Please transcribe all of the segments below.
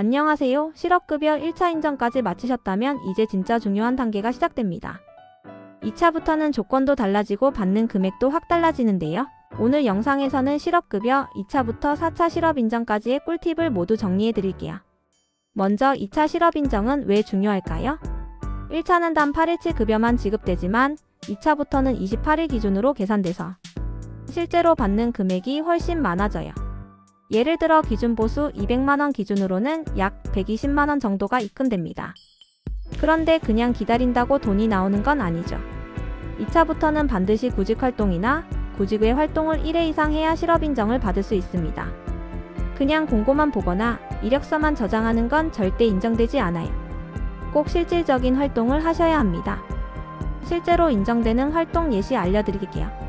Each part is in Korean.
안녕하세요. 실업급여 1차 인정까지 마치셨다면 이제 진짜 중요한 단계가 시작됩니다. 2차부터는 조건도 달라지고 받는 금액도 확 달라지는데요. 오늘 영상에서는 실업급여 2차부터 4차 실업인정까지의 꿀팁을 모두 정리해드릴게요. 먼저 2차 실업인정은 왜 중요할까요? 1차는 단 8일치 급여만 지급되지만 2차부터는 28일 기준으로 계산돼서 실제로 받는 금액이 훨씬 많아져요. 예를 들어 기준 보수 200만원 기준으로는 약 120만원 정도가 입금됩니다. 그런데 그냥 기다린다고 돈이 나오는 건 아니죠. 2차부터는 반드시 구직활동이나 구직 외 활동을 1회 이상 해야 실업인정을 받을 수 있습니다. 그냥 공고만 보거나 이력서만 저장하는 건 절대 인정되지 않아요. 꼭 실질적인 활동을 하셔야 합니다. 실제로 인정되는 활동 예시 알려드릴게요.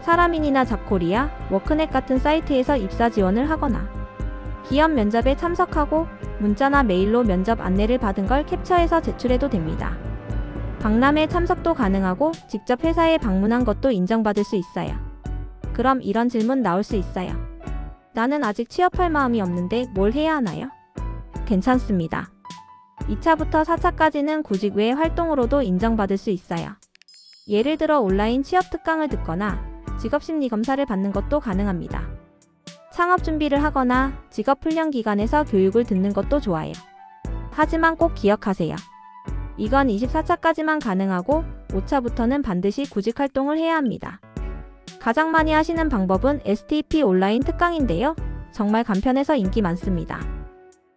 사람인이나 잡코리아, 워크넷 같은 사이트에서 입사 지원을 하거나 기업 면접에 참석하고 문자나 메일로 면접 안내를 받은 걸 캡처해서 제출해도 됩니다. 박람회 참석도 가능하고 직접 회사에 방문한 것도 인정받을 수 있어요. 그럼 이런 질문 나올 수 있어요. 나는 아직 취업할 마음이 없는데 뭘 해야 하나요? 괜찮습니다. 2차부터 4차까지는 구직 외 활동으로도 인정받을 수 있어요. 예를 들어 온라인 취업 특강을 듣거나 직업심리검사를 받는 것도 가능합니다. 창업 준비를 하거나 직업훈련기관에서 교육을 듣는 것도 좋아요. 하지만 꼭 기억하세요. 이건 24차까지만 가능하고 5차부터는 반드시 구직활동을 해야 합니다. 가장 많이 하시는 방법은 STP 온라인 특강인데요. 정말 간편해서 인기 많습니다.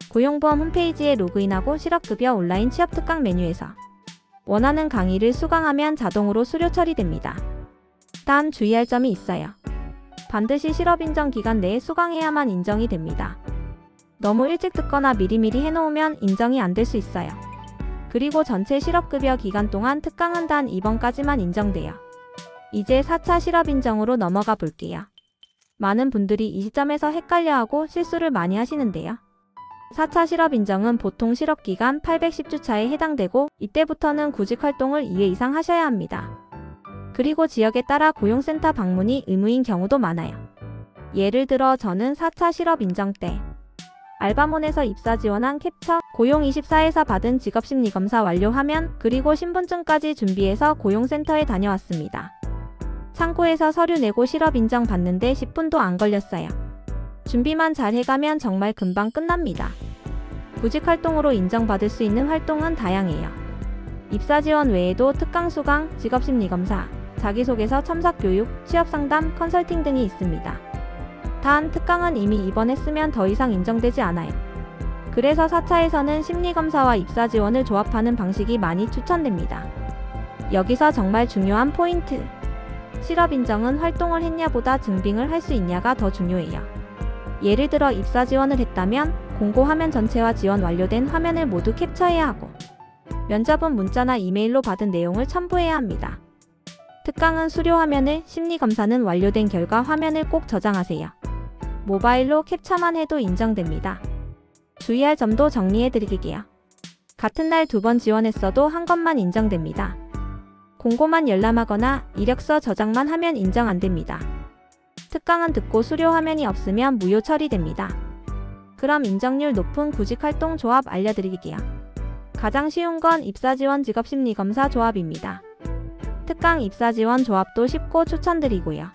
고용보험 홈페이지에 로그인하고 실업급여 온라인 취업 특강 메뉴에서 원하는 강의를 수강하면 자동으로 수료 처리됩니다. 단 주의할 점이 있어요. 반드시 실업인정 기간 내에 수강해야만 인정이 됩니다. 너무 일찍 듣거나 미리미리 해놓으면 인정이 안 될 수 있어요. 그리고 전체 실업급여 기간 동안 특강은 단 이번까지만 인정돼요. 이제 4차 실업인정으로 넘어가 볼게요. 많은 분들이 이 시점에서 헷갈려하고 실수를 많이 하시는데요. 4차 실업인정은 보통 실업기간 810주차에 해당되고 이때부터는 구직활동을 2회 이상 하셔야 합니다. 그리고 지역에 따라 고용센터 방문이 의무인 경우도 많아요. 예를 들어 저는 4차 실업인정 때 알바몬에서 입사 지원한 캡처, 고용24에서 받은 직업심리검사 완료하면 그리고 신분증까지 준비해서 고용센터에 다녀왔습니다. 창구에서 서류 내고 실업인정 받는데 10분도 안 걸렸어요. 준비만 잘 해가면 정말 금방 끝납니다. 구직활동으로 인정받을 수 있는 활동은 다양해요. 입사 지원 외에도 특강 수강, 직업심리검사, 자기소개서 첨삭교육, 취업상담, 컨설팅 등이 있습니다. 단 특강은 이미 입원했으면 더 이상 인정되지 않아요. 그래서 4차에서는 심리검사와 입사 지원을 조합하는 방식이 많이 추천됩니다. 여기서 정말 중요한 포인트! 실업인정은 활동을 했냐보다 증빙을 할 수 있냐가 더 중요해요. 예를 들어 입사 지원을 했다면 공고 화면 전체와 지원 완료된 화면을 모두 캡처해야 하고 면접은 문자나 이메일로 받은 내용을 첨부해야 합니다. 특강은 수료 화면을, 심리검사는 완료된 결과 화면을 꼭 저장하세요. 모바일로 캡처만 해도 인정됩니다. 주의할 점도 정리해드릴게요. 같은 날 2번 지원했어도 한 건만 인정됩니다. 공고만 열람하거나 이력서 저장만 하면 인정 안됩니다. 특강은 듣고 수료 화면이 없으면 무효 처리됩니다. 그럼 인정률 높은 구직활동 조합 알려드릴게요. 가장 쉬운 건 입사지원 직업심리검사 조합입니다. 특강 입사지원 조합도 쉽고 추천드리고요.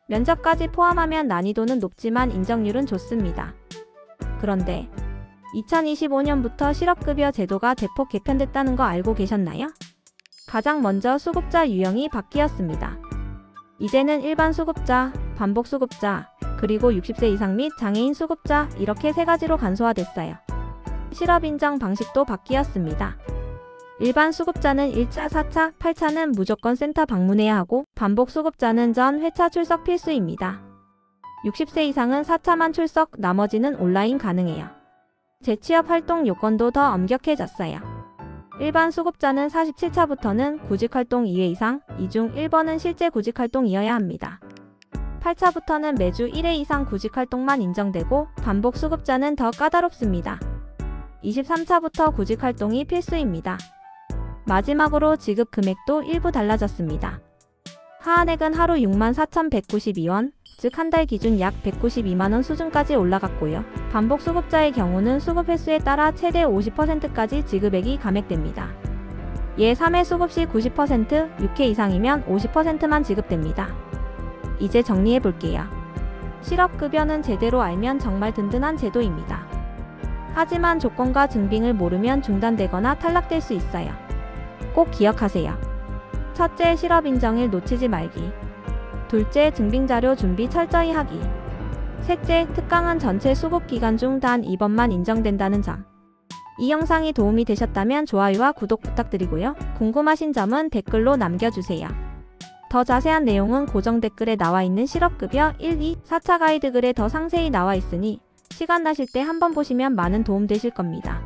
면접까지 포함하면 난이도는 높지만 인정률은 좋습니다. 그런데 2025년부터 실업급여 제도가 대폭 개편됐다는 거 알고 계셨나요? 가장 먼저 수급자 유형이 바뀌었습니다. 이제는 일반 수급자, 반복 수급자, 그리고 60세 이상 및 장애인 수급자 이렇게 3가지로 간소화됐어요. 실업인정 방식도 바뀌었습니다. 일반 수급자는 1차, 4차, 8차는 무조건 센터 방문해야 하고 반복 수급자는 전 회차 출석 필수입니다. 60세 이상은 4차만 출석, 나머지는 온라인 가능해요. 재취업 활동 요건도 더 엄격해졌어요. 일반 수급자는 47차부터는 구직활동 2회 이상, 이 중 1번은 실제 구직활동이어야 합니다. 8차부터는 매주 1회 이상 구직활동만 인정되고 반복 수급자는 더 까다롭습니다. 23차부터 구직활동이 필수입니다. 마지막으로 지급 금액도 일부 달라졌습니다. 하한액은 하루 64,192원, 즉 한 달 기준 약 192만원 수준까지 올라갔고요. 반복 수급자의 경우는 수급 횟수에 따라 최대 50%까지 지급액이 감액됩니다. 예 3회 수급 시 90%, 6회 이상이면 50%만 지급됩니다. 이제 정리해 볼게요. 실업급여는 제대로 알면 정말 든든한 제도입니다. 하지만 조건과 증빙을 모르면 중단되거나 탈락될 수 있어요. 꼭 기억하세요. 첫째, 실업인정일 놓치지 말기. 둘째, 증빙자료 준비 철저히 하기. 셋째, 특강은 전체 수급기간 중 단 2번만 인정된다는 점. 이 영상이 도움이 되셨다면 좋아요와 구독 부탁드리고요. 궁금하신 점은 댓글로 남겨주세요. 더 자세한 내용은 고정 댓글에 나와 있는 실업급여 1, 2, 4차 가이드 글에 더 상세히 나와 있으니 시간 나실 때 한번 보시면 많은 도움 되실 겁니다.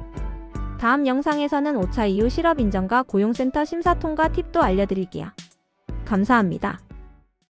다음 영상에서는 5차 이후 실업인정과 고용센터 심사 통과 팁도 알려드릴게요. 감사합니다.